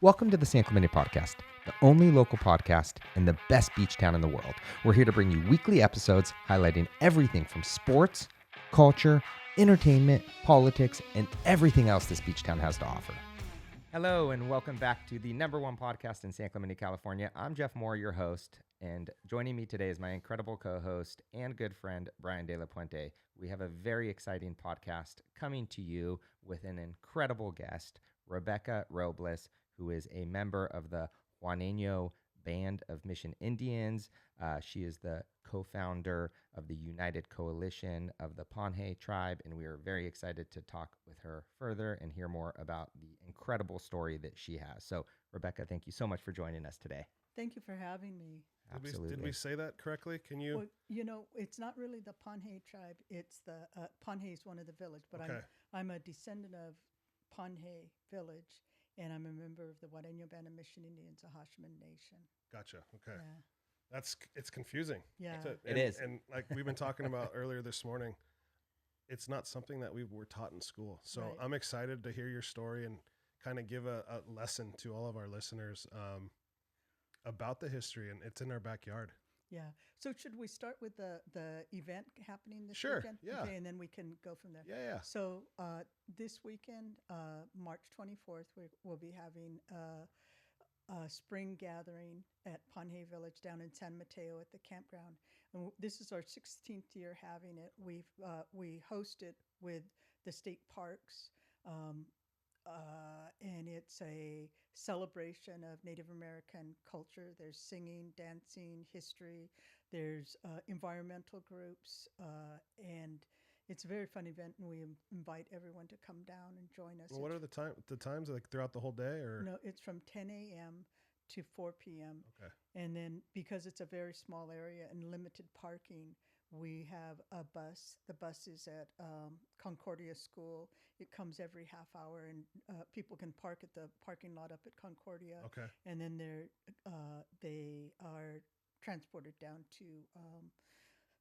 Welcome to the San Clemente Podcast, the only local podcast in the best beach town in the world. We're here to bring you weekly episodes highlighting everything from sports, culture, entertainment, politics, and everything else this beach town has to offer. Hello, and welcome back to the number one podcast in San Clemente, California. I'm Jeff Moore, your host, and joining me today is my incredible co-host and good friend, Brian De La Puente. We have a very exciting podcast coming to you with an incredible guest, Rebecca Robles, who is a member of the Juaneno Band of Mission Indians. She is the co-founder of the United Coalition of the Panhe tribe, and we are very excited to talk with her further and hear more about the incredible story that she has. So, Rebecca, thank you so much for joining us today. Thank you for having me. Absolutely. Did we say that correctly? Can you? Well, it's not really the Panhe tribe. It's the Panhe is one of the village, but Okay. I'm a descendant of Panhe village, and I'm a member of the Juaneno Band of Mission Indians, Acjachemen Nation. Gotcha. Okay. Yeah. It's confusing. Yeah. It is. And like we've been talking about earlier this morning, it's not something that we were taught in school. So Right. I'm excited to hear your story and kind of give a lesson to all of our listeners about the history, and it's in our backyard. Yeah. So should we start with the event happening this Sure, weekend? yeah. Okay, and then we can go from there. Yeah. So this weekend, March 24th, we'll be having a spring gathering at Panhe Village down in San Mateo at the campground. And this is our 16th year having it. We host it with the state parks. And it's a celebration of Native American culture. There's singing, dancing, history. There's environmental groups, and it's a very fun event. And we invite everyone to come down and join us. Well, what are the times like throughout the whole day, or No, it's from 10 a.m. to 4 p.m. Okay. And then because it's a very small area and limited parking, we have a bus. The bus is at Concordia School. It comes every half hour, and people can park at the parking lot up at Concordia. Okay. And then they are transported down to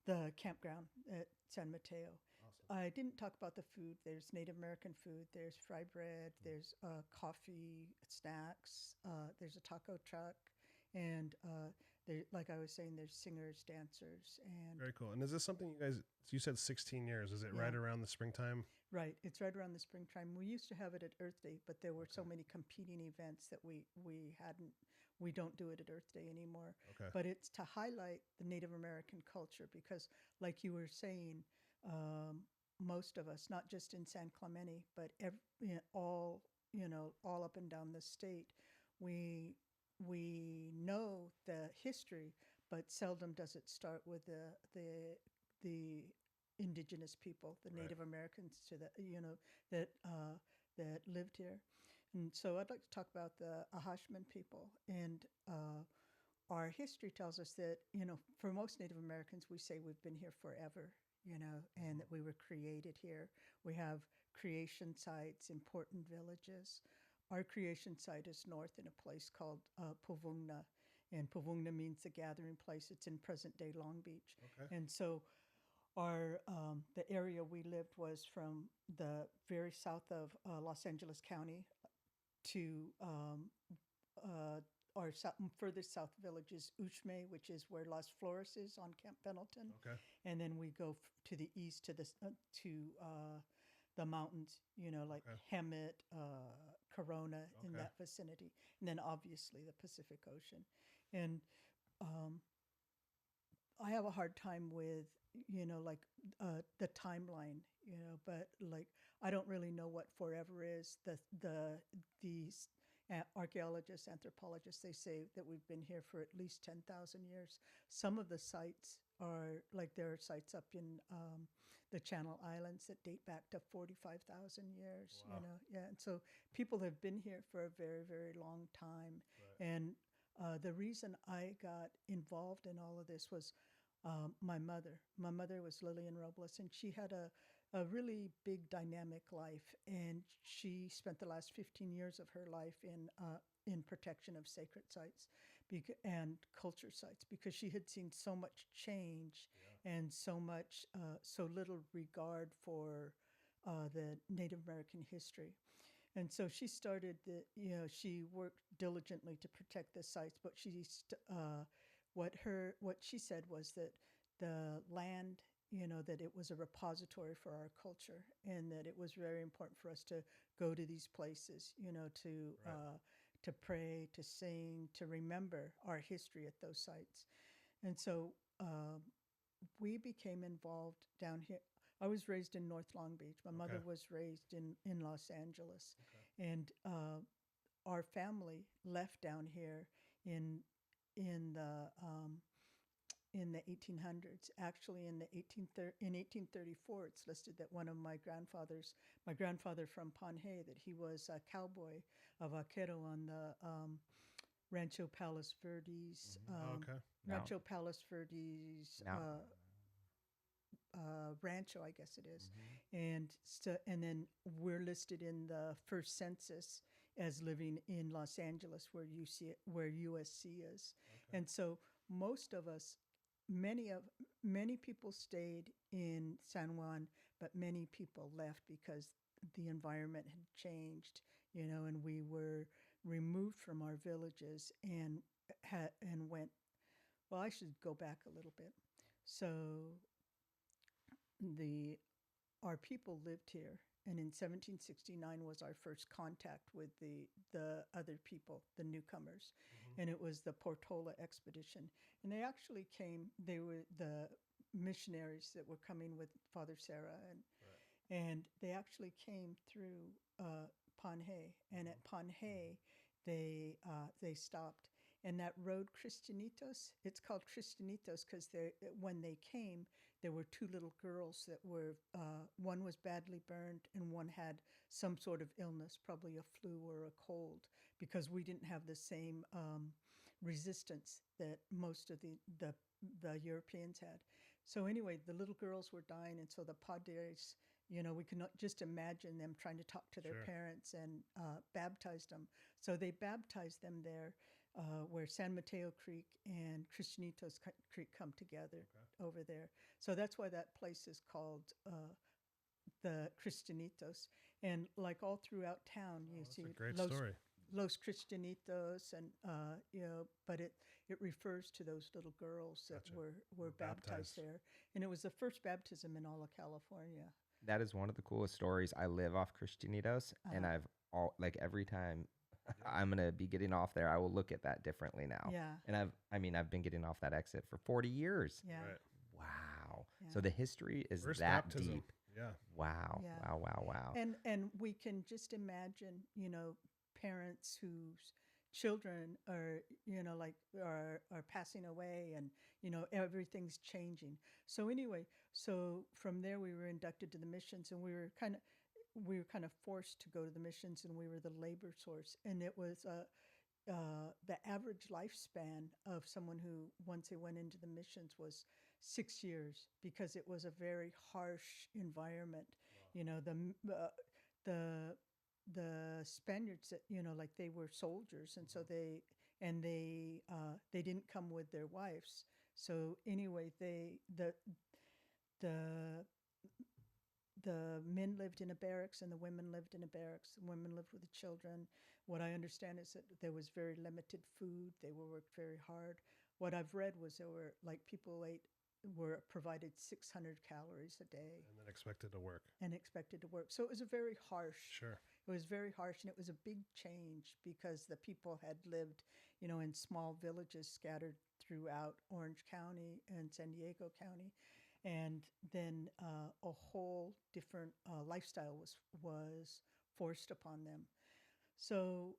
the campground at San Mateo. Awesome. I didn't talk about the food. There's Native American food. There's fried bread. There's coffee, snacks. There's a taco truck, and like I was saying, there's singers, dancers, and Very cool. And is this something you guys? You said 16 years. Is it Yeah. right around the springtime? right. It's right around the springtime. We used to have it at Earth Day, but there were so many competing events that we don't do it at Earth Day anymore. Okay. But it's to highlight the Native American culture because, like you were saying, most of us, not just in San Clemente, but all up and down the state, we know the history, but seldom does it start with the indigenous people, the Right. Native Americans that lived here. And so I'd like to talk about the Acjachemen people. And our history tells us that, for most Native Americans, we say we've been here forever, and that we were created here. We have creation sites, important villages. Our creation site is north in a place called Puvungna, and Puvungna means the gathering place. It's in present-day Long Beach. Okay. And so the area we lived was from the very south of Los Angeles County to our furthest south village is Uxme, which is where Las Flores is on Camp Pendleton. Okay. And then we go to the east to the mountains, like Okay. Hemet, Corona, in Okay. that vicinity, and then obviously the Pacific Ocean. And I have a hard time with, the timeline, but like I don't really know what forever is. These archaeologists, anthropologists, they say that we've been here for at least 10,000 years. Some of the sites are like there are sites up in the Channel Islands that date back to 45,000 years. Wow. Yeah, and so people have been here for a very, very long time. Right. And the reason I got involved in all of this was my mother. My mother was Lillian Robles, and she had a really big dynamic life. And she spent the last 15 years of her life in protection of sacred sites and culture sites because she had seen so much change and so little regard for the Native American history. And so she started she worked diligently to protect the sites, but what she said was that the land, that it was a repository for our culture, and that it was very important for us to go to these places, to pray, to sing, to remember our history at those sites. And so we became involved down here. I was raised in North Long Beach. My mother was raised in Los Angeles. Okay. And our family left down here in in the um, in the 1800s. Actually, in 1834, it's listed that one of my grandfather from Panhe, that he was a cowboy, a vaquero on the Rancho Palos Verdes, Okay. Rancho Palos Verdes Now, Rancho, I guess it is. Mm-hmm. And then we're listed in the first census as living in Los Angeles, where USC is. Okay. And so most of us, many people stayed in San Juan, but many people left because the environment had changed, and we were removed from our villages and went. Well, I should go back a little bit. So the our people lived here, and in 1769 was our first contact with the other people, the newcomers. Mm-hmm. And it was the Portola expedition, and they actually came. They were the missionaries that were coming with Father Sarah, and they actually came through Panhe, and at Panhe they stopped. And that road, Cristianitos, it's called Cristianitos because when they came, there were two little girls that were, one was badly burned and one had some sort of illness, probably a flu or a cold, because we didn't have the same resistance that most of the Europeans had. So anyway, the little girls were dying, and so the padres, we could not just imagine them trying to talk to their Sure. parents and baptized them. So they baptized them there, where San Mateo Creek and Cristianitos Creek come together over there. So that's why that place is called the Cristianitos. And like all throughout town, you That's see a great story. Los Cristianitos, and but it refers to those little girls that Gotcha. were baptized Baptized. there, and it was the first baptism in all of California. that is one of the coolest stories. I live off Christianitos, and Uh-huh. every time Yeah. I'm gonna be getting off there, I will look at that differently now. Yeah, And I've been getting off that exit for 40 years. yeah, Right. Wow. yeah. So the history is First that baptism. deep. Yeah. Wow. Yeah. Wow. Wow. Wow. And we can just imagine, parents whose children are, like are passing away, and everything's changing. So anyway, so from there we were inducted to the missions, and we were kind of forced to go to the missions, and we were the labor source, and it was the average lifespan of someone who, once they went into the missions, was 6 years, because it was a very harsh environment. Wow. You know, the the Spaniards, that, like, they were soldiers, and so they didn't come with their wives. So anyway, the the men lived in a barracks and the women lived in a barracks. The women lived with the children. What I understand is that there was very limited food. They were worked very hard. What I've read was there were, like, were provided 600 calories a day And then expected to work. and expected to work. So it was a very harsh. Sure. It was very harsh, and it was a big change because the people had lived, in small villages scattered throughout Orange County and San Diego County, and then a whole different lifestyle was forced upon them. So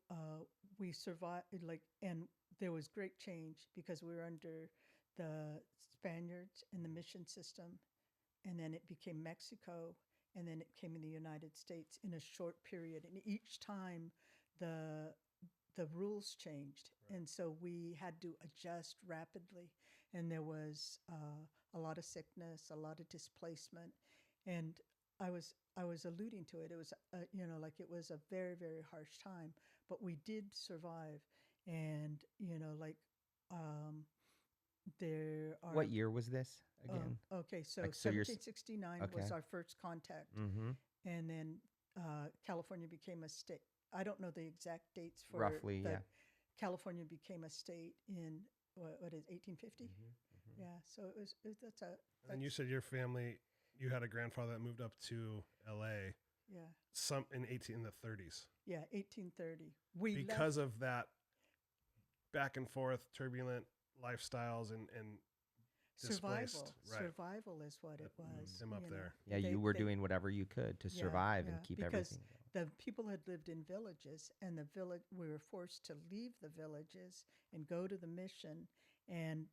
we survived, like, and there was great change because we were under the Spaniards and the mission system, and then it became Mexico, and then it came in the United States in a short period. And each time the the rules changed, Right. and so we had to adjust rapidly. And there was a lot of sickness, a lot of displacement, and I was alluding to it. It was like, it was a very, very harsh time, but we did survive. And like, there are. What year was this again? Okay, so Like, so you're 1769 okay. was our first contact, Mm-hmm. and then California became a state. I don't know the exact dates for Roughly, the yeah. California became a state in what is 1850? Mm-hmm. Yeah, so that's a And you said your family, you had a grandfather that moved up to L.A. yeah in the 30s. yeah 1830. We Because left of that back and forth turbulent lifestyles and displaced. Right. Survival is what it That moved was. him up you know. there. Yeah, you were doing whatever you could to survive and keep because everything going. the people had lived in villages, and the village we were forced to leave the villages and go to the mission, and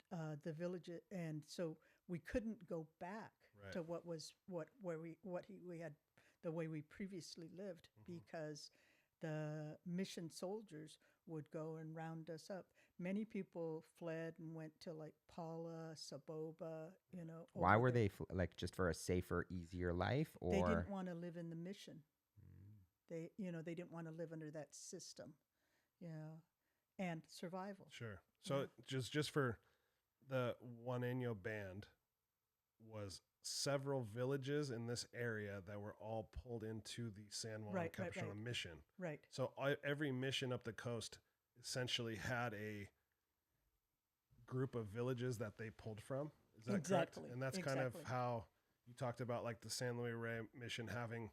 the village, and so we couldn't go back Right. to what was where we had the way we previously lived because the mission soldiers would go and round us up. Many people fled and went to like Paula, Saboba, Why over were there. they like just for a safer, easier life, or They didn't want to live in the mission. They didn't want to live under that system, and survival. Sure. So just for the Juaneno band was several villages in this area that were all pulled into the San Juan Capistrano mission. Right. So every mission up the coast essentially had a group of villages that they pulled from. Is that correct? And that's kind of how you talked about like the San Luis Rey mission having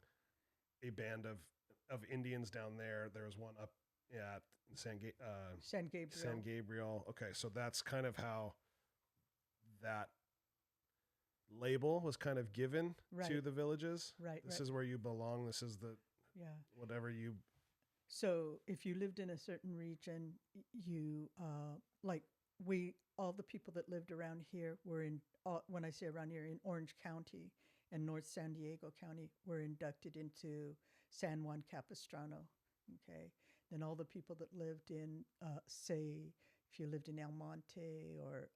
a band of Indians down there. There was one up at San Gabriel. Okay, so that's kind of how that label was kind of given to the villages. Right. This is where you belong. This is the whatever you. So if you lived in a certain region, you all the people that lived around here were in. When I say around here, in Orange County and North San Diego County, were inducted into San Juan Capistrano. Okay, then all the people that lived in, say, if you lived in El Monte or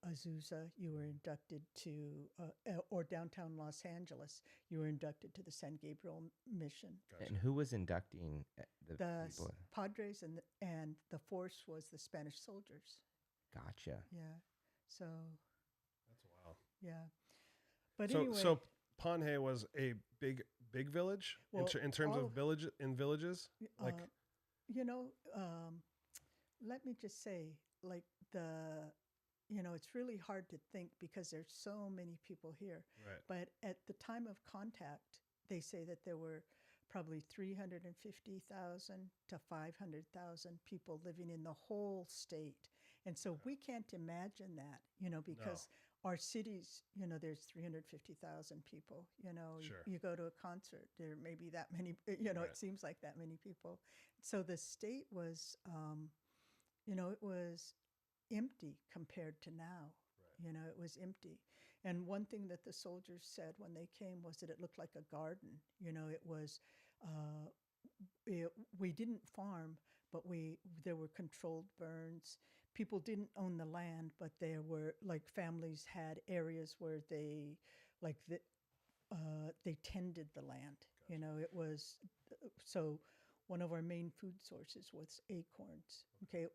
Azusa, you were inducted to, or downtown Los Angeles, you were inducted to the San Gabriel mission. Gotcha. And who was inducting the people? Padres and the force was the Spanish soldiers. Gotcha. Yeah, so That's wild. yeah, but so, anyway. So Panhe was a big village in terms of villages. Like, let me just say, like it's really hard to think because there's so many people here. Right. But at the time of contact, they say that there were probably 350,000 to 500,000 people living in the whole state. And so we can't imagine that, because our cities, there's 350,000 people, Sure. you go to a concert, there may be that many, it seems like that many people. So the state was, it was empty compared to now. Right. It was empty. And one thing that the soldiers said when they came was that it looked like a garden. It was, we didn't farm, but there were controlled burns. People didn't own the land, but there were like families had areas where they tended the land. Gotcha. It was so. One of our main food sources was acorns. Okay,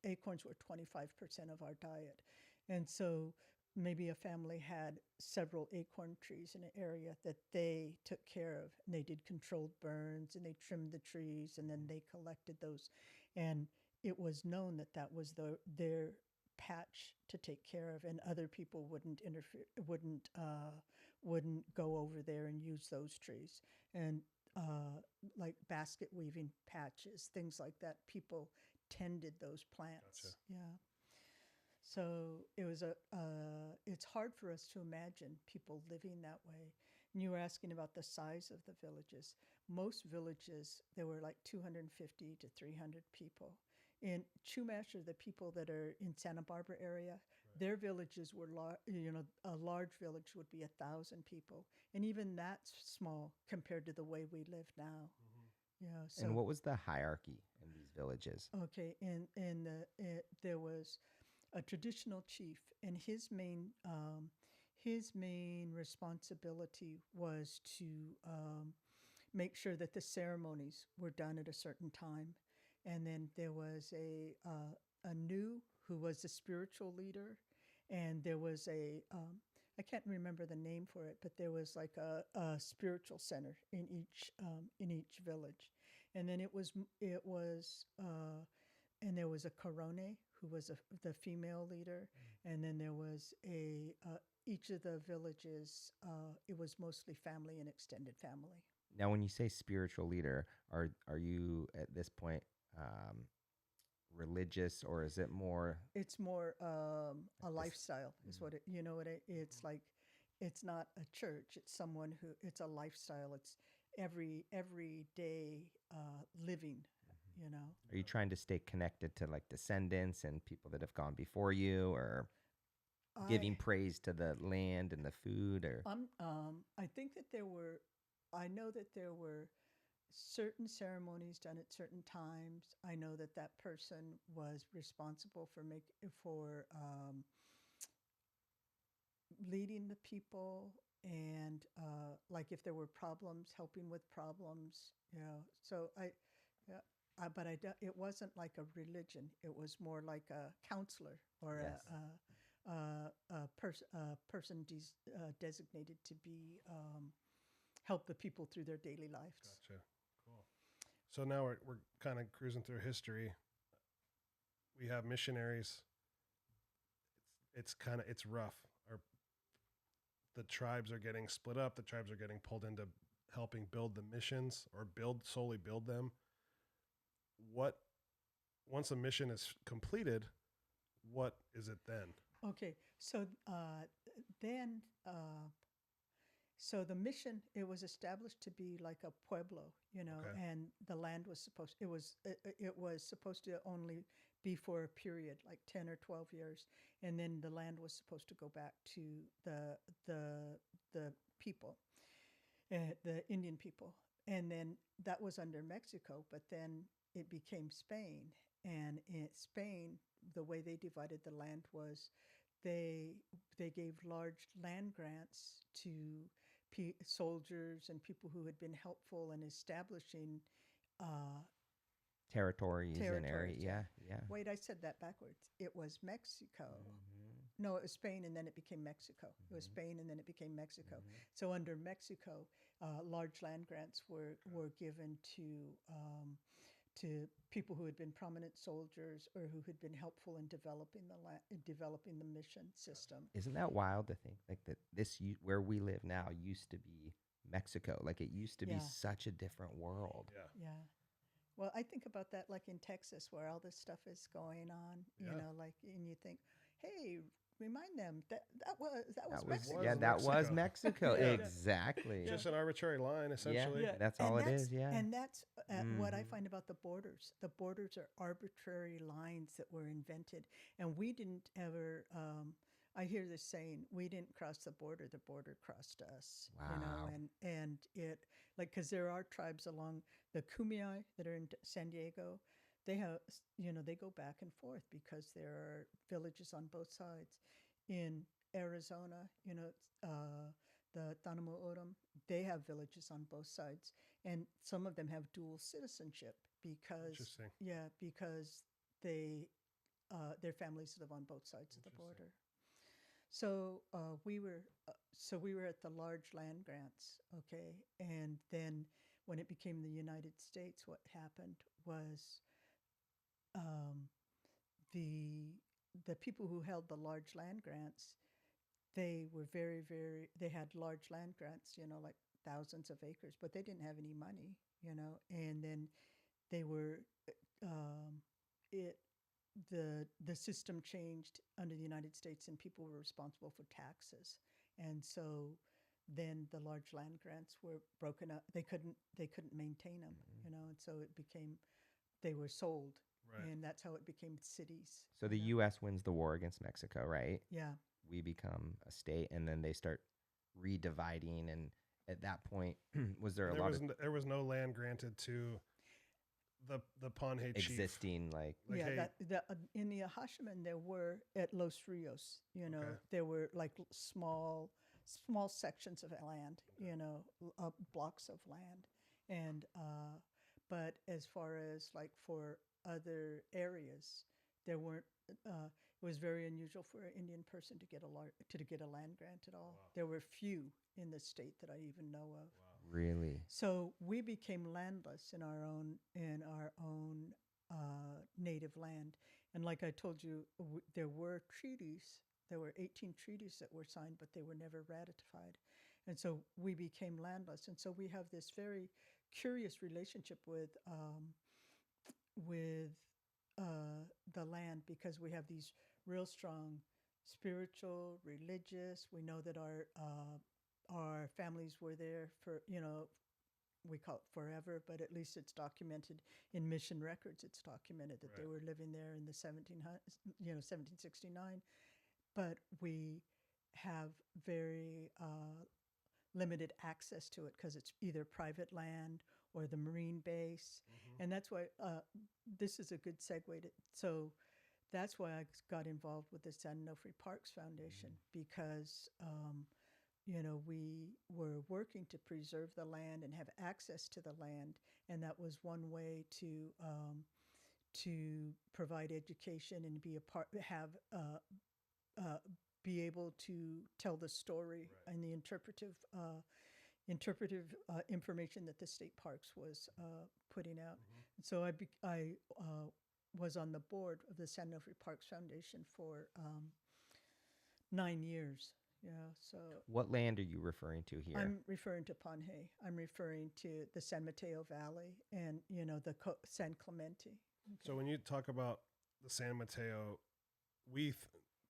acorns were 25% of our diet, and so maybe a family had several acorn trees in an area that they took care of, and they did controlled burns, and they trimmed the trees, and then they collected those, and it was known that that was their patch to take care of, and other people wouldn't interfere, wouldn't go over there and use those trees, and like basket weaving patches, things like that. People tended those plants. Gotcha. Yeah. So it was it's hard for us to imagine people living that way. And you were asking about the size of the villages. Most villages, there were like 250 to 300 people. In Chumash, or the people that are in Santa Barbara area, their villages were a large village would be 1,000 people, and even that's small compared to the way we live now. Yeah. So, And what was the hierarchy in these villages? okay, there was a traditional chief, and his main responsibility was to make sure that the ceremonies were done at a certain time. And then there was a new who was the spiritual leader, and there was a I can't remember the name for it, but there was like a spiritual center in each village, and then and there was a Corone who was the female leader, and then there was each of the villages. It was mostly family and extended family. Now, when you say spiritual leader, are you at this point religious, or is it more? It's more a lifestyle, is what it's like. It's not a church. It's someone who. It's a lifestyle. It's every day living. You know. Are you trying to stay connected to like descendants and people that have gone before you, or giving praise to the land and the food, or? I think that I know that there were certain ceremonies done at certain times. I know that person was responsible for leading the people, and like if there were problems, helping with problems. So but it wasn't like a religion. It was more like a counselor or Yes. a person designated to be help the people through their daily lives. Gotcha. Cool. So now we're kind of cruising through history. We have missionaries. It's rough. The tribes are getting split up. The tribes are getting pulled into helping build the missions or solely build them. Once a mission is completed, what is it then? Okay, so then, so the mission, it was established to be like a pueblo, Okay. and the land was it was supposed to only be for a period, like 10 or 12 years, and then the land was supposed to go back to the people, the Indian people, and then that was under Mexico, but then it became Spain, and in Spain, the way they divided the land was they gave large land grants to soldiers and people who had been helpful in establishing Territories and area. Yeah. Wait, I said that backwards. It was Mexico. No, it was Spain, and then it became Mexico. It was Spain, and then it became Mexico. So under Mexico, large land grants were given to people who had been prominent soldiers or who had been helpful in developing the mission system. Isn't that wild to think like that where we live now used to be Mexico? Like it used to be such a different world. Yeah. Well, I think about that like in Texas where all this stuff is going on, and you think, hey, remind them that was Mexico. Yeah, that was Mexico. Yeah. Exactly. Just an arbitrary line, essentially. Yeah, that's all it is. Yeah. And that's what I find about the borders. The borders are arbitrary lines that were invented. And we didn't ever, I hear this saying, we didn't cross the border crossed us. Wow. And it, like, because there are tribes along the Kumeyaay that are in San Diego. They have, they go back and forth because there are villages on both sides. In Arizona, the Tanamo Oram, they have villages on both sides. And some of them have dual citizenship because they, their families live on both sides of the border. So we were at the large land grants, okay? And then when it became the United States, what happened was the people who held the large land grants, they were they had large land grants, like thousands of acres, but they didn't have any money, and then they were, the system changed under the United States and people were responsible for taxes. And so then the large land grants were broken up. They couldn't maintain them, and so they were sold. Right. And that's how it became cities. So the U.S. wins the war against Mexico, right? Yeah. We become a state, and then they start redividing. And at that point, there was no land granted to the Panhe chief existing in the Acjachemen there were at Los Rios. There were like small sections of land. Blocks of land, and but as far as like for other areas, there weren't. was very unusual for an Indian person to get a land grant at all. Wow. There were few in the state that I even know of. Wow. Really? So we became landless in our own native land. And like I told you, there were treaties. There were 18 treaties that were signed, but they were never ratified. And so we became landless. And so we have this very curious relationship with the land, because we have these real strong spiritual, religious. We know that our families were there for, we call it forever, but at least it's documented in mission records. It's documented that they were living there in the 1769. But we have very limited access to it because it's either private land or the Marine base. Mm-hmm. And that's why this is a good segue so that's why I got involved with the San Onofre Parks Foundation, because we were working to preserve the land and have access to the land, and that was one way to provide education and be be able to tell the story and the interpretive information that the state parks was putting out. Mm-hmm. And so I was on the board of the San Onofre Parks Foundation for 9 years. Yeah. So what land are you referring to here? I'm referring to Panhe. I'm referring to the San Mateo Valley and the San Clemente. Okay. So when you talk about the San Mateo,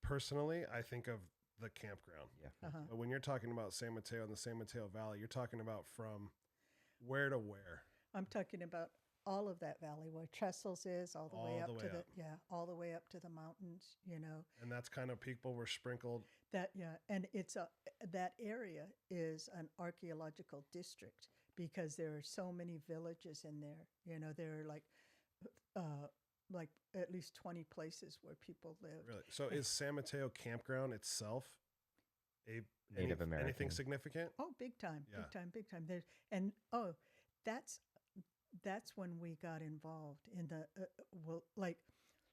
personally, I think of the campground. Yeah. Uh-huh. But when you're talking about San Mateo and the San Mateo Valley, you're talking about from where to where? I'm talking about all of that valley where Trestles is, all the way up to the mountains, And that's kind of people were sprinkled. And that area is an archaeological district because there are so many villages in there. There are like at least 20 places where people live. Really? So is San Mateo Campground itself Native American? Anything significant? Oh, big time, Yeah. big time. That's when we got involved in the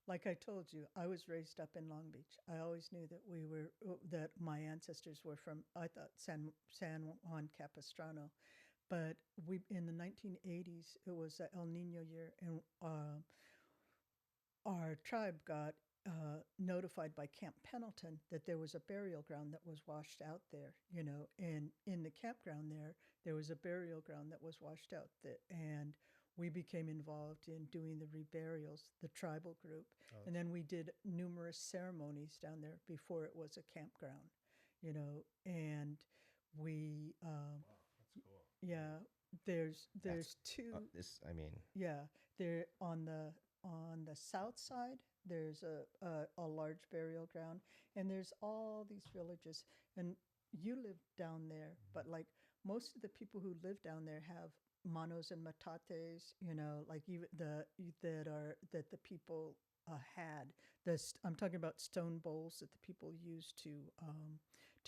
like I told you, I was raised up in Long Beach. I always knew that my ancestors were from, I thought, San Juan Capistrano. But in the 1980s, it was the El Nino year, and our tribe got notified by Camp Pendleton that there was a burial ground that was washed out there, and in the campground there was a burial ground that was washed out and we became involved in doing the reburials, the tribal group. And then we did numerous ceremonies down there before it was a campground, and we, Wow, that's cool. yeah, there's two. There on the south side, there's a large burial ground, and there's all these villages. And you live down there, but like most of the people who live down there have manos and matates, like even that the people had. I'm talking about stone bowls that the people used to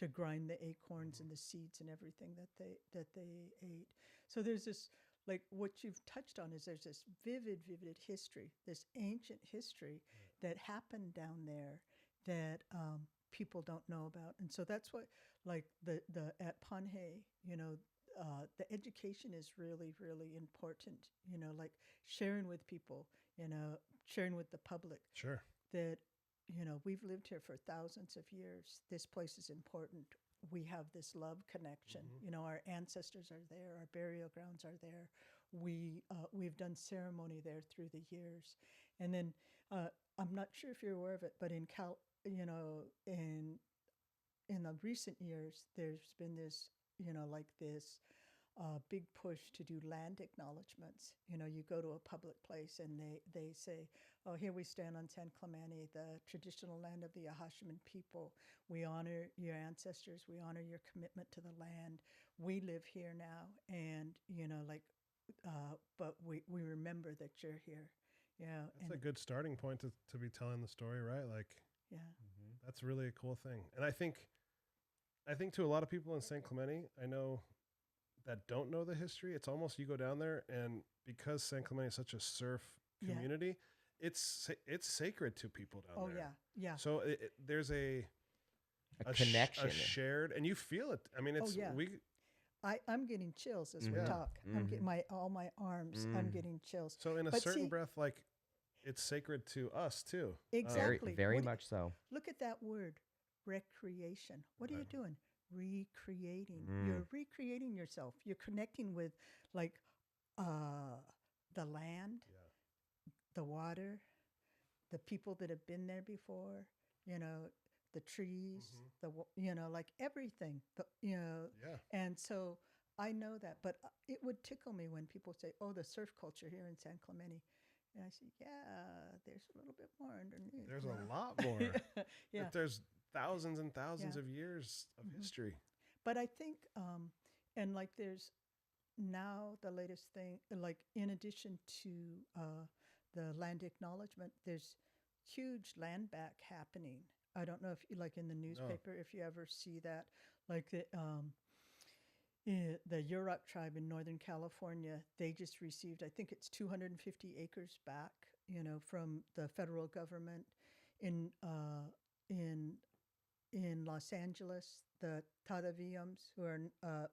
grind the acorns and the seeds and everything that they ate. So there's this, like what you've touched on, is there's this vivid history, this ancient history that happened down there that people don't know about. And so that's what, like the at Panhe, the education is really, really important, like sharing with people, sharing with the public. Sure. That, we've lived here for thousands of years. This place is important. We have this love connection. Mm-hmm. Our ancestors are there. Our burial grounds are there. We've done ceremony there through the years. And then I'm not sure if you're aware of it, but in the recent years, there's been this, this big push to do land acknowledgements. You go to a public place and they say, oh, here we stand on San Clemente, the traditional land of the Acjachemen people. We honor your ancestors. We honor your commitment to the land. We live here now, and but we remember that you're here. Yeah, that's a good starting point to be telling the story, right? Like, yeah, that's really a cool thing. And I think to a lot of people in San Clemente, I know that don't know the history, it's almost, you go down there, and because San Clemente is such a surf community, it's sacred to people down there. Yeah. So there's a connection, a shared, and you feel it. I mean, it's I'm getting chills as we talk. I'm getting all my arms. I'm getting chills. So in a certain breath, like it's sacred to us too. Exactly. Very much so. Look at that word, recreation. What are you doing? Recreating. You're recreating yourself. You're connecting with like the land, the water, the people that have been there before, the trees, like everything, and so I know that, but it would tickle me when people say, oh, the surf culture here in San Clemente. And I say, yeah, there's a little bit more underneath. There's a lot more. But there's thousands and thousands of years of history. But I think, and like there's now the latest thing, like in addition to the land acknowledgement, there's huge land back happening. I don't know if you, like in the newspaper, if you ever see that, like the Yurok tribe in Northern California, they just received, I think it's 250 acres back, from the federal government. In Los Angeles, the Tadaviyams, who are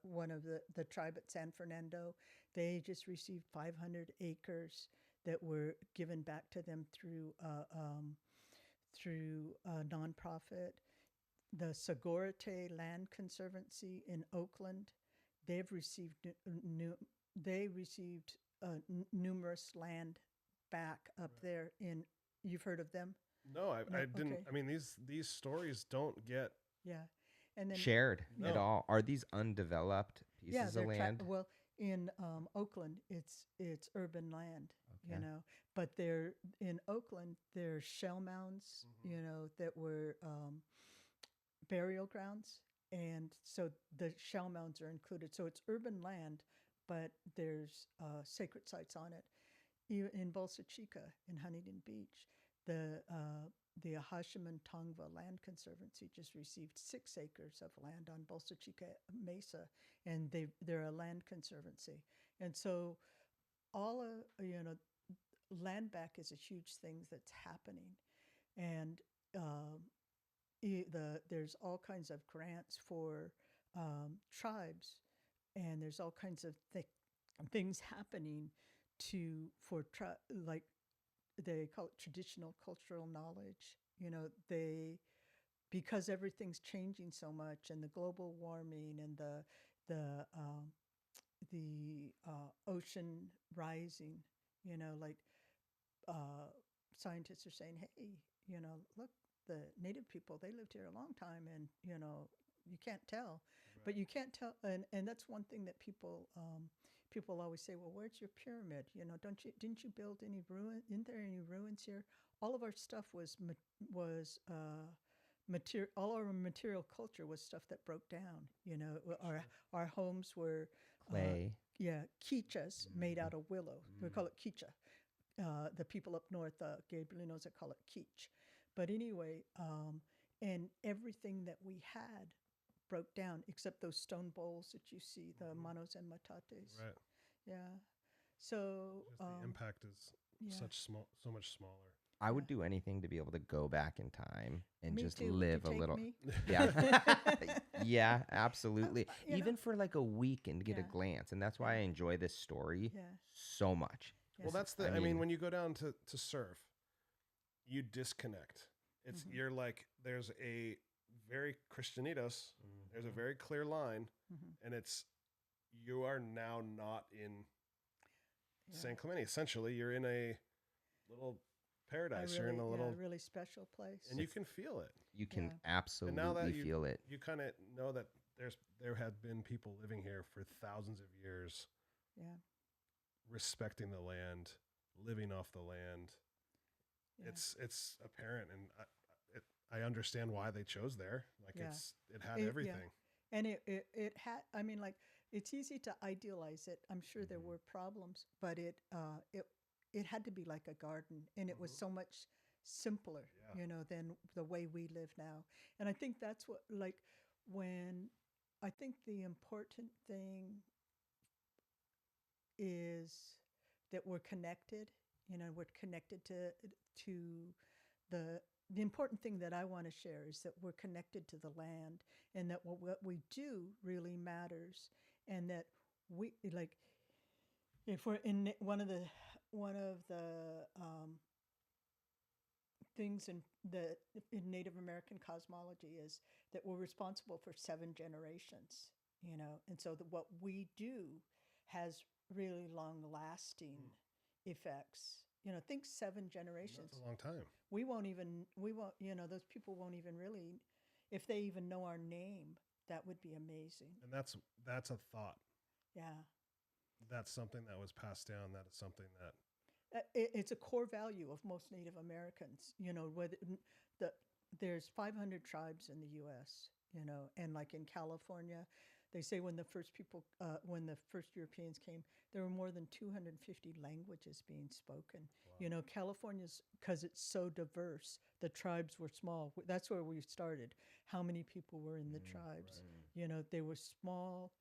one of the tribe at San Fernando, they just received 500 acres that were given back to them through a nonprofit. The Segurite Land Conservancy in Oakland, they've received numerous land back up there in. You've heard of them? No, I didn't. Okay. I mean, these stories don't get and then shared at all. Are these undeveloped pieces of land? Well, in Oakland, it's urban land, but they're in Oakland. There's shell mounds, that were burial grounds, and so the shell mounds are included. So it's urban land, but there's sacred sites on it. In Bolsa Chica, in Huntington Beach, the Acjachemen Land Conservancy just received 6 acres of land on Bolsa Chica Mesa, and they're a land conservancy. And so all land back is a huge thing that's happening, and there's all kinds of grants for tribes, and there's all kinds of things happening like they call it traditional cultural knowledge. Because everything's changing so much, and the global warming and the ocean rising, like scientists are saying, hey, look, the native people, they lived here a long time, and you can't tell. Right. But you can't tell, and that's one thing that people always say, well, where's your pyramid? Didn't you build any any ruins here? All of our stuff was material. All our material culture was stuff that broke down. Our homes were clay. Quichas made out of willow. We call it quicha. The people up north, Gabrielinos, call it quiche. But anyway, and everything that we had broke down except those stone bowls that you see, the manos and matates. Right. Yeah. So the impact is so much smaller. I would do anything to be able to go back in time and me just too. live a Would you little. take me? Yeah. Yeah, absolutely. Even for like a week and get a Yeah. glance. And that's why I enjoy this story Yeah. so much. Yeah. Well, that's I mean, when you go down to surf, you disconnect. It's you're like, there's a very Christianitos, there's a very clear line, and you are now not in San Clemente. Essentially, you're in a little paradise. You're in a little really special place, and you can feel it. You can absolutely feel it. You kind of know that there have been people living here for thousands of years. Yeah, respecting the land, living off the land. Yeah. It's apparent, and I understand why they chose there. Like it had everything. Yeah. And it had. I mean, like, it's easy to idealize it. I'm sure there were problems, but it had to be like a garden, and it was so much simpler, than the way we live now. And I think that's what, like, I think the important thing is that we're connected, You know, we're connected to the important thing that I want to share is that we're connected to the land, and that what we do really matters, and that we like if we're in one of the things in Native American cosmology is that we're responsible for 7 generations, you know, and so what we do has really long lasting effects. You know, think 7 generations. That's a long time. We won't, you know, those people won't even really, if they even know our name, that would be amazing. And that's a thought. Yeah. That's something that was passed down. That is something that it's a core value of most Native Americans. You know, there's 500 tribes in the U.S., you know, and like in California, they say when the first Europeans came, there were more than 250 languages being spoken. Wow. You know, California's, because it's so diverse, the tribes were small. That's where we started. How many people were in the tribes? Right. You know, they were small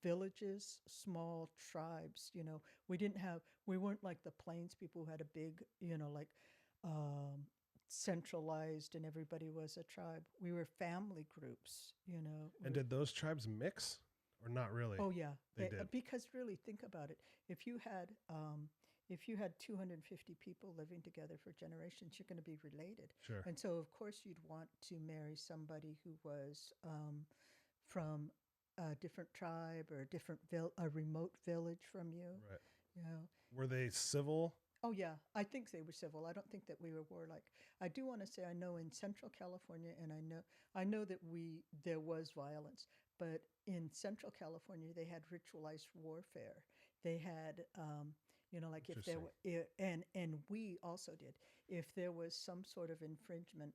villages, small tribes. You know, we weren't like the Plains people who had a big, you know, like centralized and everybody was a tribe. We were family groups, you know. And did those tribes mix or not really? Oh yeah, they did. Because really think about it. If you had 250 people living together for generations, you're going to be related. Sure. And so of course you'd want to marry somebody who was from a different tribe or a remote village from you. Right. You know. Were they civil? Oh yeah, I think they were civil. I don't think that we were warlike. I do want to say I know in Central California, and I know that there was violence, but in Central California they had ritualized warfare. They had you know, like if there were, and we also did. If there was some sort of infringement,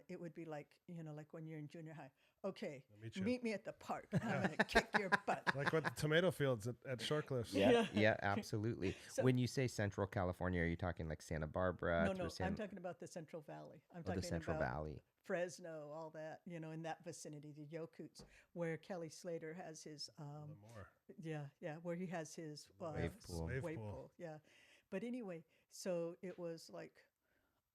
it would be like, you know, like when you're in junior high. Okay, meet me at the park. I'm going to kick your butt. Like with the tomato fields at Shorecliffs. Yeah, absolutely. So, when you say Central California, are you talking like Santa Barbara? No, I'm talking about the Central Valley. I'm talking the Central about Valley. Fresno, all that, you know, in that vicinity, the Yokuts, where Kelly Slater has his, where he has his wave pool. Yeah. But anyway, so it was like,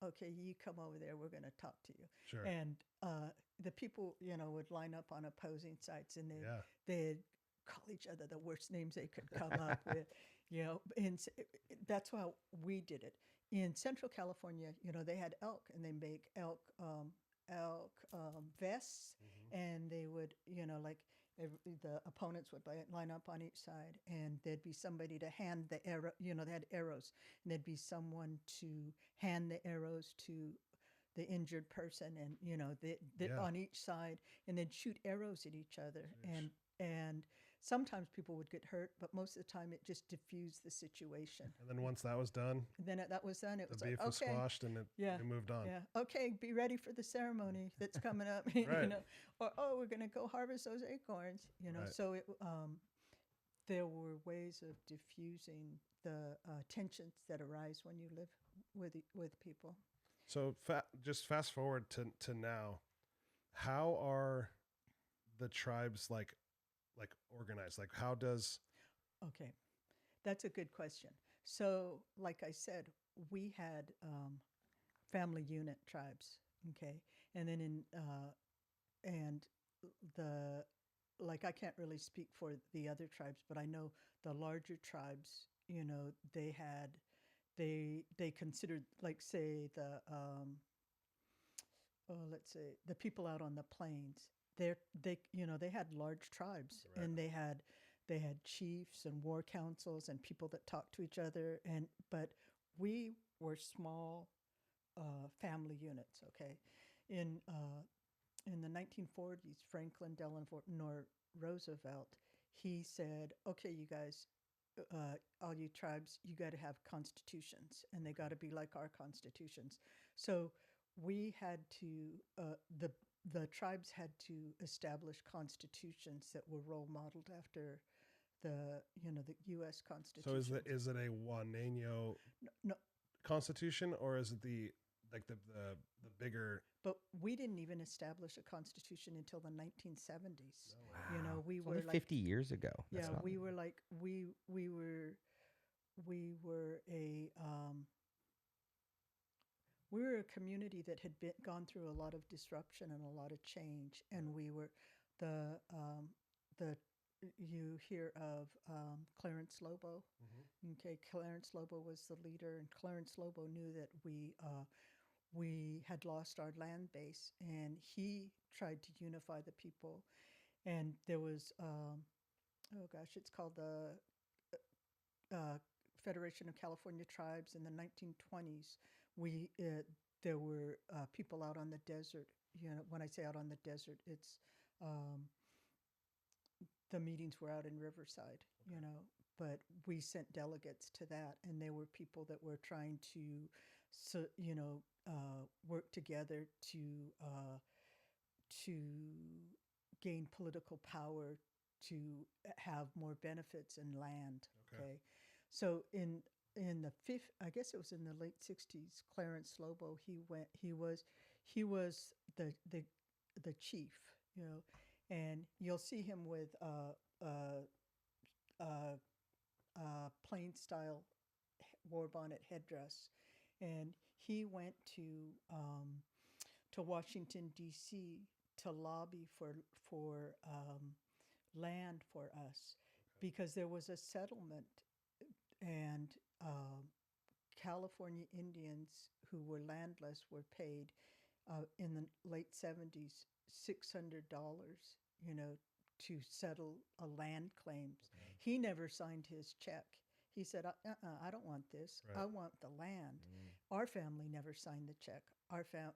okay, you come over there, we're going to talk to you. Sure. And the people, you know, would line up on opposing sides, and they'd call each other the worst names they could come up with, you know. And that's how we did it. In Central California, you know, they had elk, and they make elk vests, and they would, you know, like the opponents would line up on each side, and there'd be somebody to hand the arrow. You know, they had arrows, and there'd be someone to hand the arrows to the injured person, and you know, on each side, and then shoot arrows at each other. Jeez. And sometimes people would get hurt, but most of the time it just diffused the situation. And then once that was done, it was like, the beef was squashed, and it moved on. Yeah. Okay, be ready for the ceremony that's coming up. Right. You know, or we're going to go harvest those acorns. You know, right. So there were ways of diffusing the tensions that arise when you live with people. So just fast forward to now, how are the tribes like organized? Like how does... Okay, that's a good question. So like I said, we had family unit tribes, okay? And then I can't really speak for the other tribes, but I know the larger tribes, you know, they considered, like, say let's say the people out on the plains, they had large tribes, right. And they had chiefs and war councils and people that talked to each other, but we were small family units. Okay, in the 1940s, Franklin Delano Roosevelt, he said, "Okay, you guys, all you tribes, you got to have constitutions, and they got to be like our constitutions." So we had to the tribes had to establish constitutions that were role modeled after the U.S. Constitution. So is it a Juaneno constitution, or is it the bigger? But we didn't even establish a constitution until the 1970s. Wow. You know, we it's were only 50 years ago. Yeah, we were we were a community that had gone through a lot of disruption and a lot of change, and we were the you hear of Clarence Lobo. Okay, Clarence Lobo was the leader, and Clarence Lobo knew that we had lost our land base, and he tried to unify the people. And there was it's called the Federation of California Tribes in the 1920s. There were people out on the desert. You know, when I say out on the desert, it's the meetings were out in Riverside. Okay. You know, but we sent delegates to that, and they were people that were trying to, work together to gain political power, to have more benefits and land. Okay. So in the I guess it was in the late 60s, Clarence Lobo, he was the chief, you know, and you'll see him with plain style war bonnet headdress, and he went to Washington D.C. to lobby for land for us, because there was a settlement, and California Indians who were landless were paid in the late 70s $600, you know, to settle a land claims. He never signed his check. He said, I don't want this. Right. I want the land. Our family never signed the check.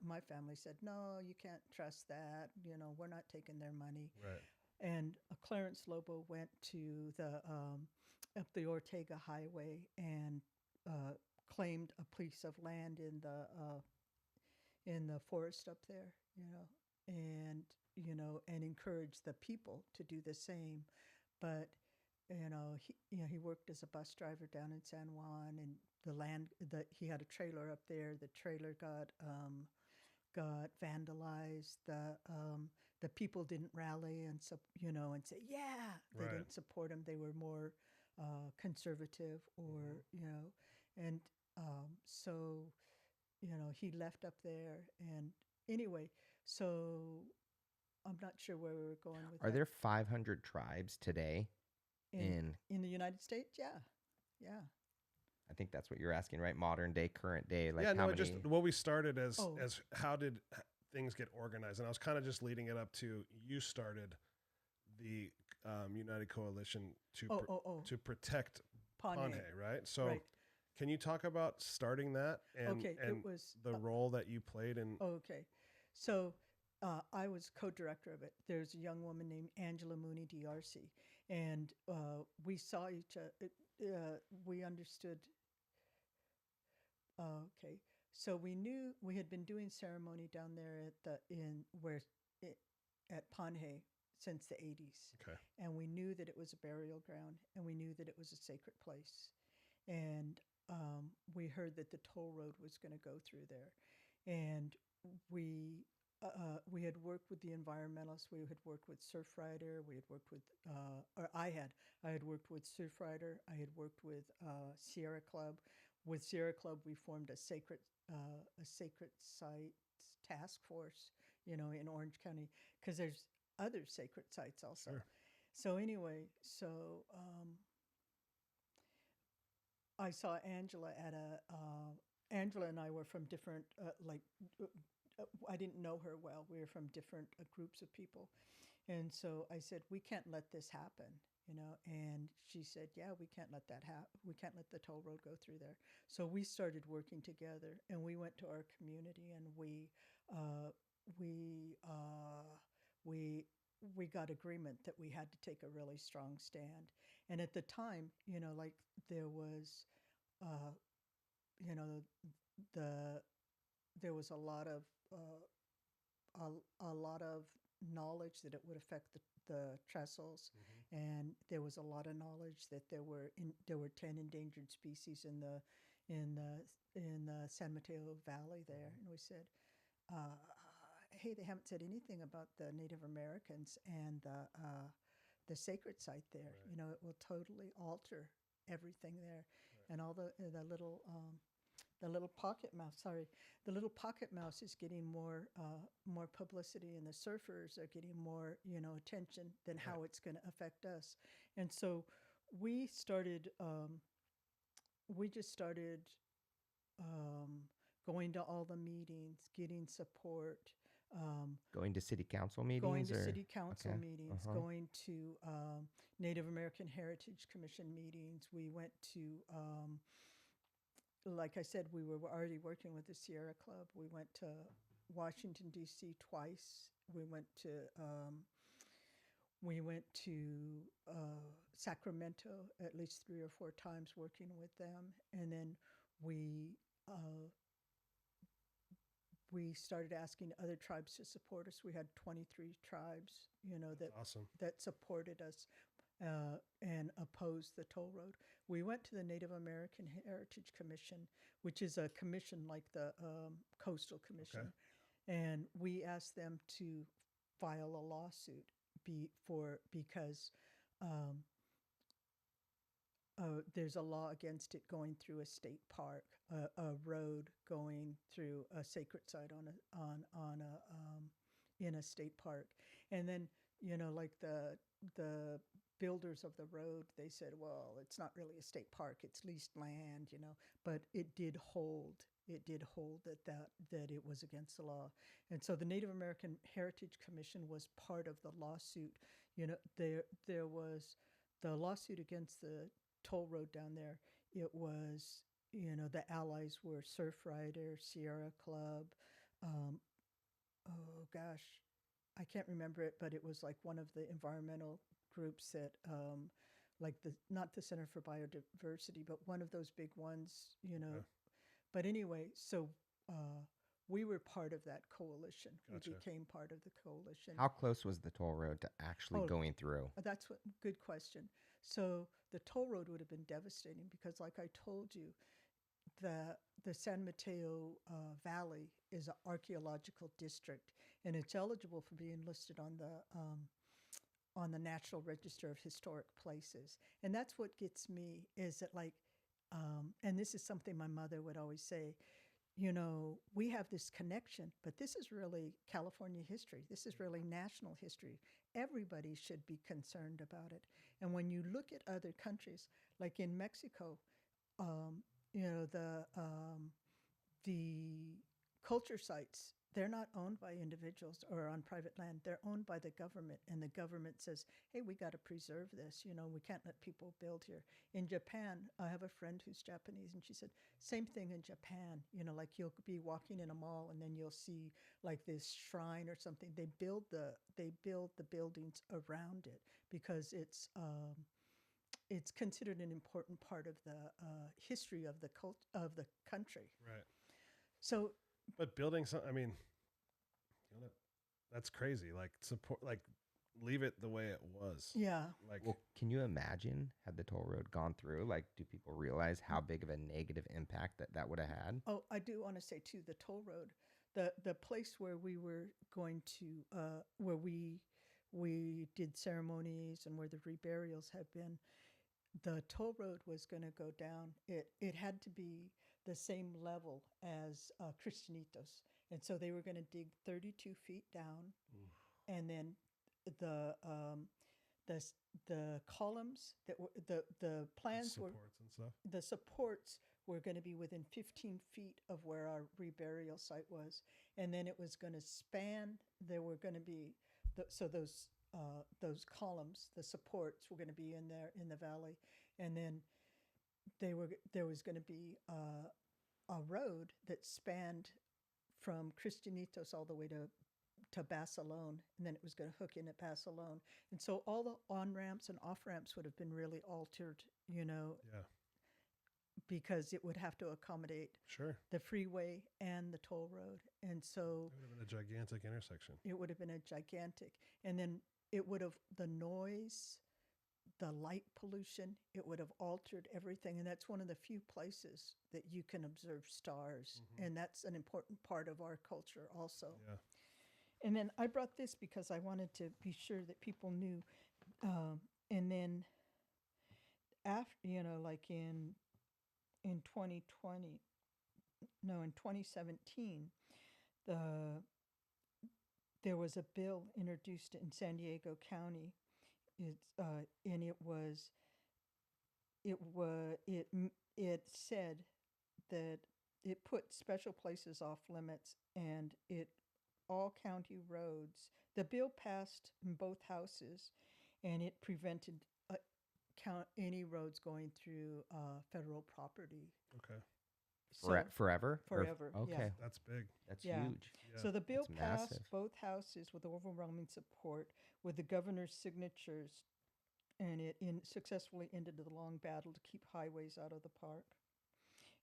My family said, no, you can't trust that. You know, we're not taking their money. Right. And Clarence Lobo went to up the Ortega Highway and claimed a piece of land in the forest up there, and encouraged the people to do the same. But he worked as a bus driver down in San Juan, and he had a trailer up there. The trailer got vandalized. The people didn't rally and say, yeah. They right. didn't support him. They were more conservative, or and so he left up there. And anyway, so I'm not sure where we were going with that. Are there 500 tribes today in the United States? Yeah. I think that's what you're asking, right? Modern day, current day, like just what we started as how did things get organized, and I was kind of just leading it up to you started the United Coalition to protect Panhe, right? So. Right. Can you talk about starting that and the role that you played in? Okay. So I was co-director of it. There's a young woman named Angela Mooney DRC, and we saw each other. We understood. Okay. So we knew we had been doing ceremony down there at Panhe since the 80s. Okay. And we knew that it was a burial ground, and we knew that it was a sacred place. And we heard that the toll road was going to go through there, and we had worked with the environmentalists. We had worked with Surfrider. We had worked with, I had worked with Surfrider. I had worked with Sierra Club. With Sierra Club, we formed a sacred sites task force, in Orange County, because there's other sacred sites also. Sure. So anyway, I saw Angela at Angela and I were from different, I didn't know her well. We were from different groups of people. And so I said, we can't let this happen, and she said, yeah, we can't let that happen. We can't let the toll road go through there. So we started working together, and we went to our community, and we got agreement that we had to take a really strong stand. And at the time, there was, there was a lot of knowledge that it would affect the Trestles, and there was a lot of knowledge that there were 10 endangered species in the San Mateo Valley there. And we said, hey, they haven't said anything about the Native Americans and the sacred site there. Right. It will totally alter everything there. and all the little pocket mouse. Sorry, the little pocket mouse is getting more publicity, and the surfers are getting more attention than how it's going to affect us. And so we started. We just started going to all the meetings, getting support. Going to city council meetings? Going to city council meetings, going to Native American Heritage Commission meetings. We went to, like I said, we were already working with the Sierra Club. We went to Washington, D.C. twice. We went to Sacramento at least 3 or 4 times working with them. And then we started asking other tribes to support us. We had 23 tribes, that supported us and opposed the toll road. We went to the Native American Heritage Commission, which is a commission like the Coastal Commission, and we asked them to file a lawsuit because there's a law against it going through a state park, a road going through a sacred site in a state park. And then like the builders of the road, they said, well, it's not really a state park, it's leased land, but it did hold that it was against the law. And so the Native American Heritage Commission was part of the lawsuit. There was the lawsuit against the toll road down there. It was, the allies were Surf Rider, Sierra Club. Oh gosh, I can't remember it, but it was like one of the environmental groups that, like not the Center for Biodiversity, but one of those big ones, Okay. But anyway, so we were part of that coalition. Gotcha. We became part of the coalition. How close was the toll road to actually going through? That's good question. So the toll road would have been devastating because, like I told you, the San Mateo Valley is an archaeological district, and it's eligible for being listed on the National Register of Historic Places. And that's what gets me is that, like, and this is something my mother would always say, we have this connection, but this is really California history. This is really national history. Everybody should be concerned about it. And when you look at other countries, like in Mexico, the culture sites, they're not owned by individuals or on private land. They're owned by the government, and the government says, hey, we got to preserve this. We can't let people build here. In Japan, I have a friend who's Japanese, and she said, same thing in Japan. Like you'll be walking in a mall, and then you'll see like this shrine or something. They build the buildings around it because it's considered an important part of the history of the country. Right. So, but building some, I mean, that's crazy. Like support, like leave it the way it was. Yeah. Like, well, can you imagine had the toll road gone through? Like, do people realize how big of a negative impact that would have had? Oh, I do want to say too, the toll road, the place where we were going to, where we did ceremonies and where the reburials had been, the toll road was going to go down. It had to be the same level as Cristinitos. And so they were going to dig 32 feet down. And then the columns that were, the plans supports were, and stuff. the supports were going to be within 15 feet of where our reburial site was. And then it was going to span, there were going to be, those columns, the supports were going to be in there in the valley. And then there was going to be a road that spanned from Cristinitos all the way to Basilone, and then it was going to hook in at Basilone. And so all the on-ramps and off-ramps would have been really altered, Yeah. because it would have to accommodate Sure. the freeway and the toll road. And so It would have been a gigantic intersection. it would have been a gigantic, and then it would have, the noise, the light pollution, it would have altered everything. And that's one of the few places that you can observe stars. And that's an important part of our culture also. Yeah. And then I brought this because I wanted to be sure that people knew. And then after, like in in 2020, no, in 2017, the there was a bill introduced in San Diego County. And it said that it put special places off limits, and it all county roads. The bill passed in both houses, and it prevented any roads going through federal property. Okay. Forever? Forever. Okay. Yeah. That's big. That's Yeah. huge. Yeah. So the bill That's passed massive. both houses with overwhelming support, with the governor's signatures, and it successfully ended the long battle to keep highways out of the park.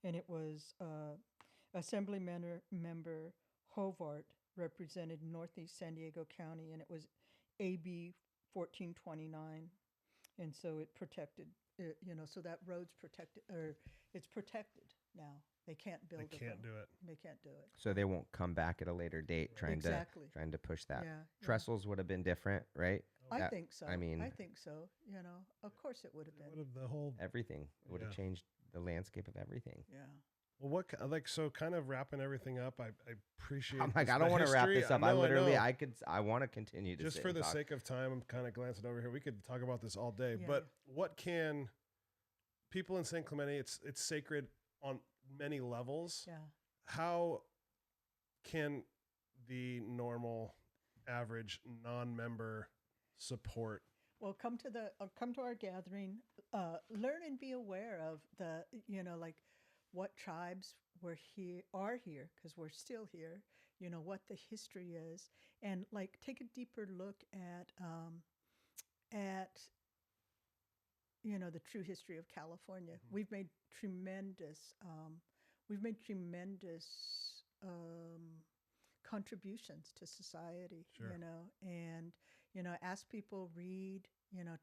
And it was Assembly member Hovart represented Northeast San Diego County, and it was AB 1429. And so it protected, so that road's protected, or it's protected now. They can't build it. They can't do it. They can't do it. So they won't come back at a later date trying to push that. Yeah. Trestles would have been different, right? I think so. I mean, I think so. Of course it would have been. The whole everything would have changed the landscape of everything. Yeah. Well, so kind of wrapping everything up. I appreciate. I'm like, I don't want to wrap this up. I want to continue to just for the sake of time. I'm kind of glancing over here. We could talk about this all day. Yeah, but what can people in San Clemente? It's sacred on many levels. Yeah. How can the normal, average non-member support? Well, come to our gathering. Learn and be aware of the what tribes are here, because we're still here. What the history is, and take a deeper look at the true history of California. Mm-hmm. We've made tremendous contributions to society. Sure. And ask people, read,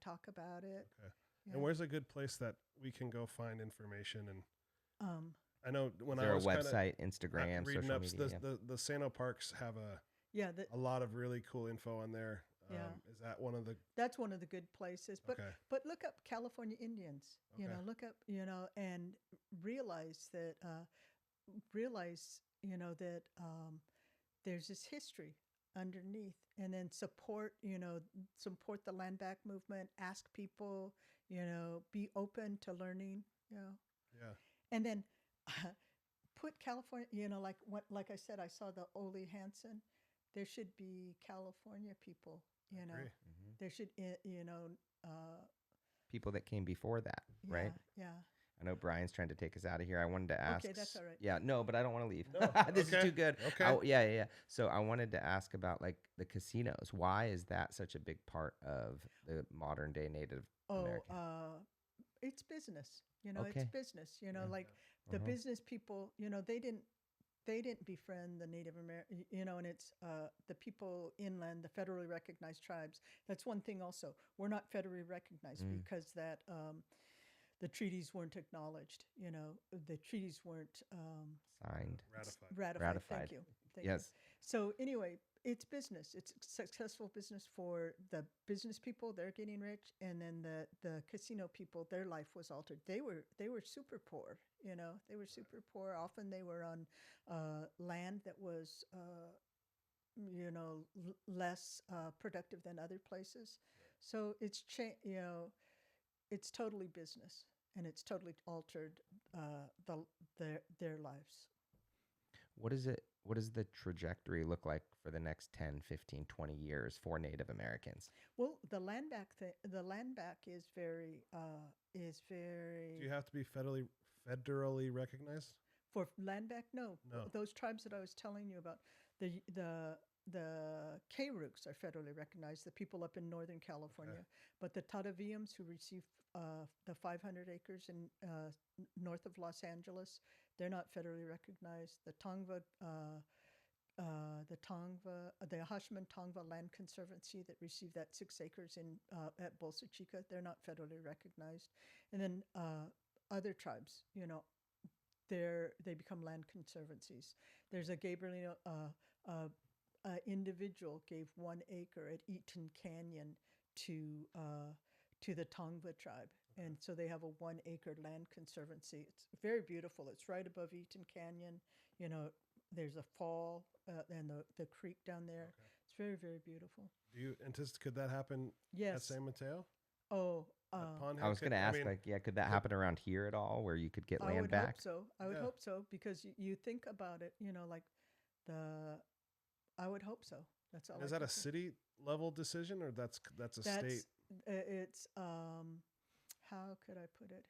talk about it. Okay. Yeah. And where's a good place that we can go find information? And I know when I was website, Instagram, reading social up, media. the Sano Parks have a lot of really cool info on there. Yeah. Is that one of the? That's one of the good places. But okay. but look up California Indians. Okay. Look up and realize that there's this history underneath, and then support the land back movement. Ask people, be open to learning. Yeah. And then put California. Like I said, I saw the Ole Hansen. There should be California people. Mm-hmm. There should people that came before that, right? Yeah. I know Brian's trying to take us out of here. I wanted to ask. Okay, that's all right. Yeah, no, but I don't want to leave. No. This is too good. Okay. Yeah. So I wanted to ask about the casinos. Why is that such a big part of the modern day Native American? It's business. Okay. It's business. The business people. They didn't befriend the Native American. And it's the people inland, the federally recognized tribes. That's one thing. Also, we're not federally recognized because that. The treaties weren't acknowledged. The treaties weren't signed. Ratified. Thank you. Yes. So anyway, it's business. It's successful business for the business people. They're getting rich, and then the casino people, their life was altered. They were super poor. They were super poor. Often they were on land that was less productive than other places. So it's it's totally business, and it's totally altered their lives. What does the trajectory look like for the next 10, 15, 20 years for Native Americans? Well, the land back is very Do you have to be federally recognized? For land back? No. No. Those tribes that I was telling you about, the K-Rooks are federally recognized, the people up in Northern California. Okay. But the Tataviams, who receive the 500 acres in north of Los Angeles, they're not federally recognized. The Tongva, the Acjachemen Tongva Land Conservancy that received that 6 acres in at Bolsa Chica, they're not federally recognized. And then other tribes, they become land conservancies. There's a Gabrielino individual gave 1 acre at Eaton Canyon to the Tongva tribe, And so they have a 1 acre land conservancy. It's very beautiful. It's right above Eaton Canyon. You know, there's a fall and the creek down there. Okay. It's very, very beautiful. Do you anticipate, could that happen Yes. at San Mateo? Oh, Panhe? I was going to ask, could that happen around here at all, where you could get land back? I would hope so. I would hope so, because you think about it, you know, like I would hope so. That's all. Is that a city level decision, or that's a state? It's how could I put it?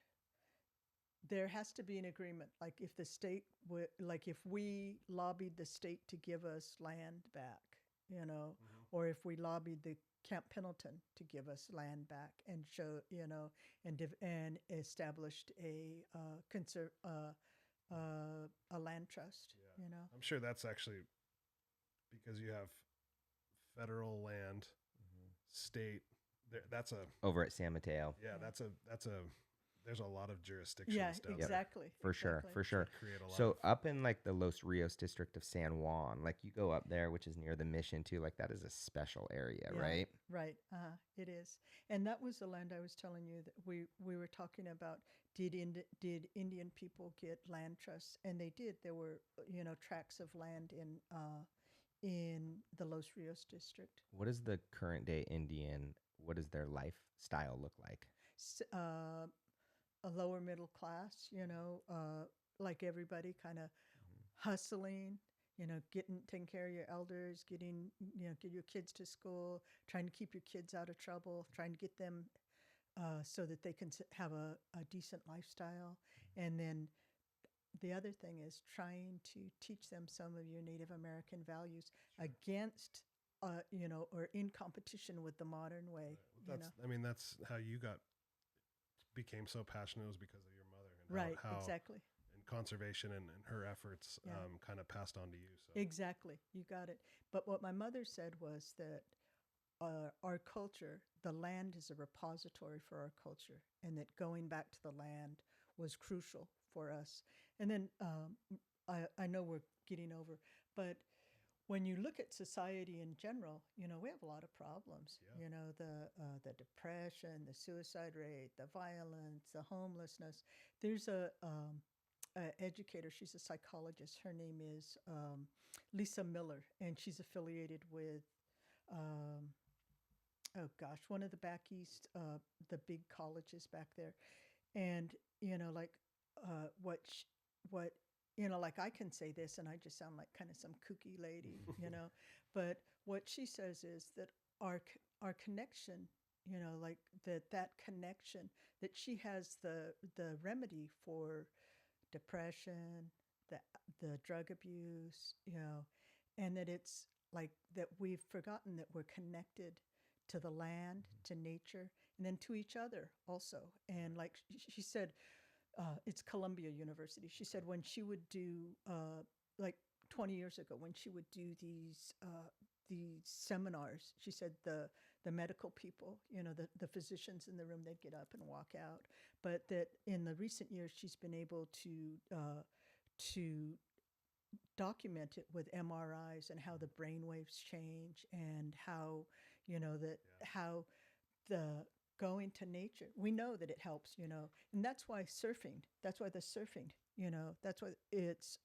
There has to be an agreement. Like if the state would, like if we lobbied the state to give us land back, you know, or if we lobbied the Camp Pendleton to give us land back and show, you know, and established a land trust, you know. I'm sure that's actually because you have federal land, state. That's over at San Mateo. Yeah, that's a. There's a lot of jurisdictions. Yeah, down exactly. There. For sure. So up in like the Los Rios district of San Juan, like you go up there, which is near the mission too. Like that is a special area, right? Right. It is. And that was the land I was telling you that we were talking about. Did Indian people get land trusts? And they did. There were, you know, tracts of land in the Los Rios district. What is the current day Indian? What does their lifestyle look like? A lower middle class, you know, like everybody, kind of hustling, you know, taking care of your elders, get your kids to school, trying to keep your kids out of trouble, trying to get them so that they can have a decent lifestyle. And then the other thing is trying to teach them some of your Native American values against, you know, or in competition with the modern way. Right. Well, that's how you became so passionate, was because of your mother, and how exactly, and conservation and her efforts kind of passed on to you. So. Exactly, you got it. But what my mother said was that our culture, the land is a repository for our culture, and that going back to the land was crucial for us. And then I know we're getting over, but when you look at society in general, you know, we have a lot of problems. You know, the depression, the suicide rate, the violence, the homelessness. There's a educator. She's a psychologist. Her name is Lisa Miller, and she's affiliated with one of the back east, the big colleges back there. And you know, like what you know, like I can say this and I just sound like kind of some kooky lady, you know, but what she says is that our connection, you know, like that connection, that she has the remedy for depression, the drug abuse, you know, and that it's like that we've forgotten that we're connected to the land, to nature, and then to each other also. And like she said, it's Columbia University. She said when she would do, like 20 years ago, when she would do these seminars, she said the medical people, you know, the physicians in the room, they'd get up and walk out. But that in the recent years, she's been able to document it with MRIs and how the brain waves change, and how, you know, how the going to nature, we know that it helps, you know, and that's why the surfing, you know, that's what it's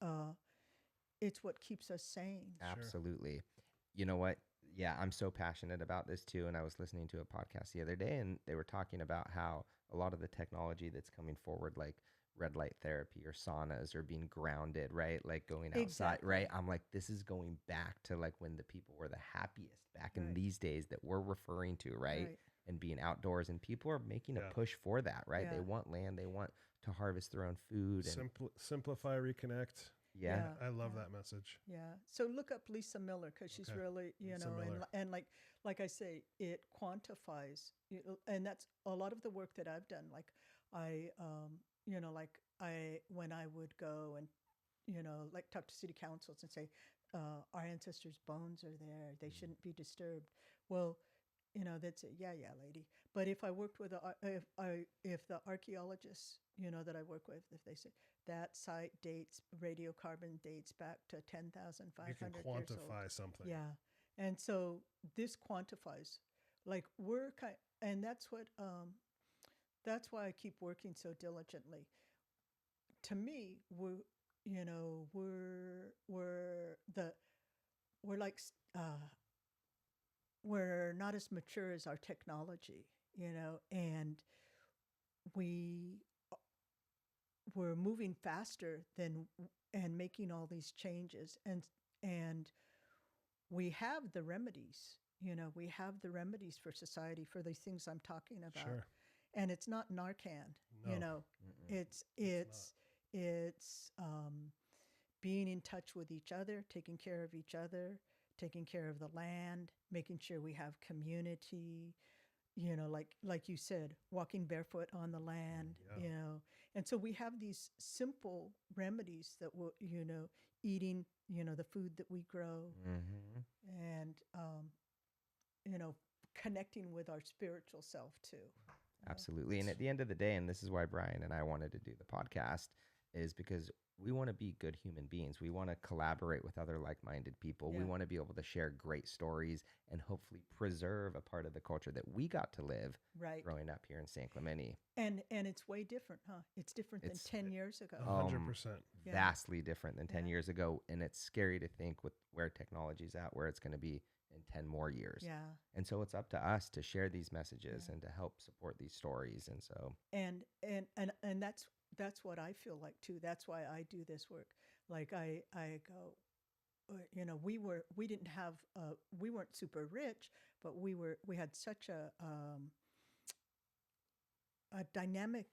what keeps us sane. Absolutely. Sure. You know what? Yeah, I'm so passionate about this too. And I was listening to a podcast the other day, and they were talking about how a lot of the technology that's coming forward, like red light therapy or saunas, or being grounded, right? Like going outside, right? I'm like, this is going back to like when the people were the happiest back in these days that we're referring to, right? And being outdoors, and people are making a push for that, right? They want land, they want to harvest their own food. And simplify, reconnect. Yeah. I love that message. Yeah. So look up Lisa Miller, because she's really, you Lisa know, and like I say, it quantifies, and that's a lot of the work that I've done. Like I, you know, like when I would go and, you know, like talk to city councils and say, our ancestors' bones are there, they shouldn't be disturbed. Well, you know, they'd say, yeah, lady. But if I worked with, if the archaeologists, you know, that I work with, if they say that site radiocarbon dates back to 10,500 years old. You can quantify something. Yeah. And so this quantifies, like and that's what that's why I keep working so diligently. To me, we're like we're not as mature as our technology, and we're moving faster and making all these changes, and we have the remedies. We have the remedies for society for these things I'm talking about. Sure. And it's not Narcan. No. It's being in touch with each other, taking care of each other, taking care of the land, making sure we have community, like you said, walking barefoot on the land, And so we have these simple remedies that will, eating, the food that we grow, and, connecting with our spiritual self too. Absolutely. And at the end of the day, and this is why Brian and I wanted to do the podcast, is because we want to be good human beings. We want to collaborate with other like-minded people. We want to be able to share great stories and hopefully preserve a part of the culture that we got to live growing up here in San Clemente. And it's way different, huh? It's different than 10 years ago. 100%. Vastly different than 10 years ago. And it's scary to think with where technology's at, where it's going to be in 10 more years. Yeah. And so it's up to us to share these messages and to help support these stories. And so and that's what I feel like too. That's why I do this work. Like I go, we weren't super rich, but we had such a dynamic,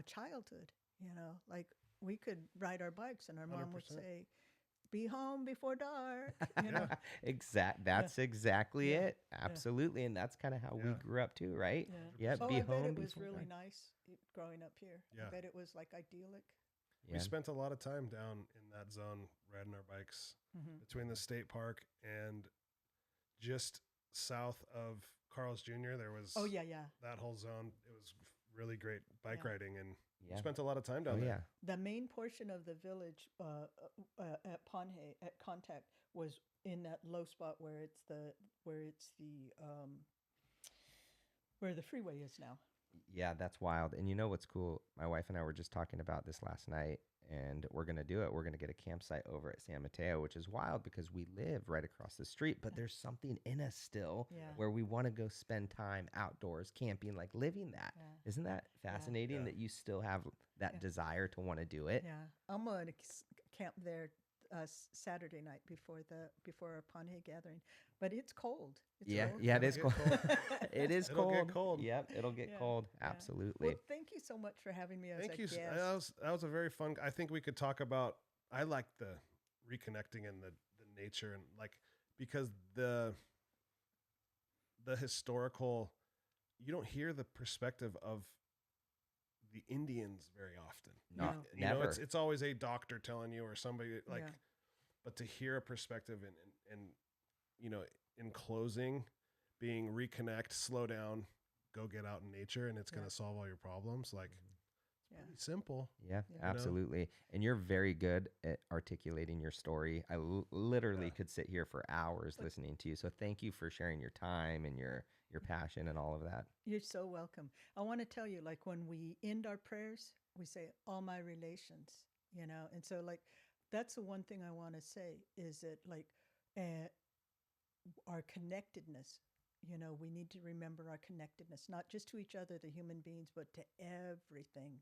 childhood, like we could ride our bikes and our mom 100%. would say, be home before dark. That's exactly it. Absolutely. And that's kind of how we grew up too, right? Yeah. Be I home. bet it was really nice growing up here. Yeah. I bet it was like idyllic. We spent a lot of time down in that zone riding our bikes between the state park and just south of Carl's Jr. There was that whole zone. It was really great bike riding, and we spent a lot of time down there. The main portion of the village at Panhe at Contact was in that low spot where the freeway is now. Yeah, that's wild. And you know what's cool? My wife and I were just talking about this last night, and we're going to do it. We're going to get a campsite over at San Mateo, which is wild because we live right across the street, but there's something in us still where we want to go spend time outdoors, camping, like living that. Yeah. Isn't that fascinating that you still have that desire to want to do it? Yeah. I'm going to camp there Saturday night before our Panhe gathering, but it's cold. It is cold. It is cold. It'll get cold. Yep, it'll get cold. Absolutely. Well, thank you so much for having me as a guest. That was a very fun. I think we could talk about. I like the reconnecting and the nature and because the historical. You don't hear the perspective of the Indians very often. No, never. It's always a doctor telling you or somebody but to hear a perspective and in closing, being reconnect, slow down, go get out in nature, and it's going to solve all your problems. It's pretty simple. Yeah, absolutely. And you're very good at articulating your story. I literally could sit here for hours listening to you. So thank you for sharing your time and your passion and all of that. You're so welcome. I want to tell you, when we end our prayers, we say, all my relations, and so that's the one thing I want to say is that our connectedness, we need to remember our connectedness, not just to each other, the human beings, but to everything,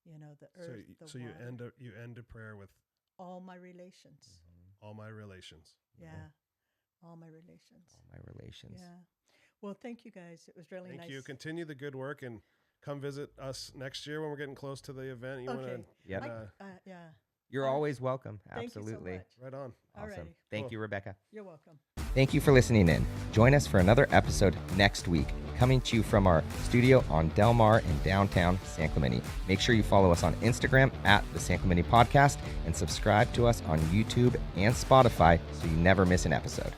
the earth, so water. you end a prayer with all my relations. All my relations. Yeah. All my relations. All my relations. Yeah. Well, thank you guys. It was really nice. Thank you. Continue the good work and come visit us next year when we're getting close to the event. You're always welcome. Absolutely. Thank you so much. Right on. Awesome. Alrighty. Thank you, Rebecca. You're welcome. Thank you for listening in. Join us for another episode next week, coming to you from our studio on Del Mar in downtown San Clemente. Make sure you follow us on Instagram at the San Clemente Podcast and subscribe to us on YouTube and Spotify so you never miss an episode.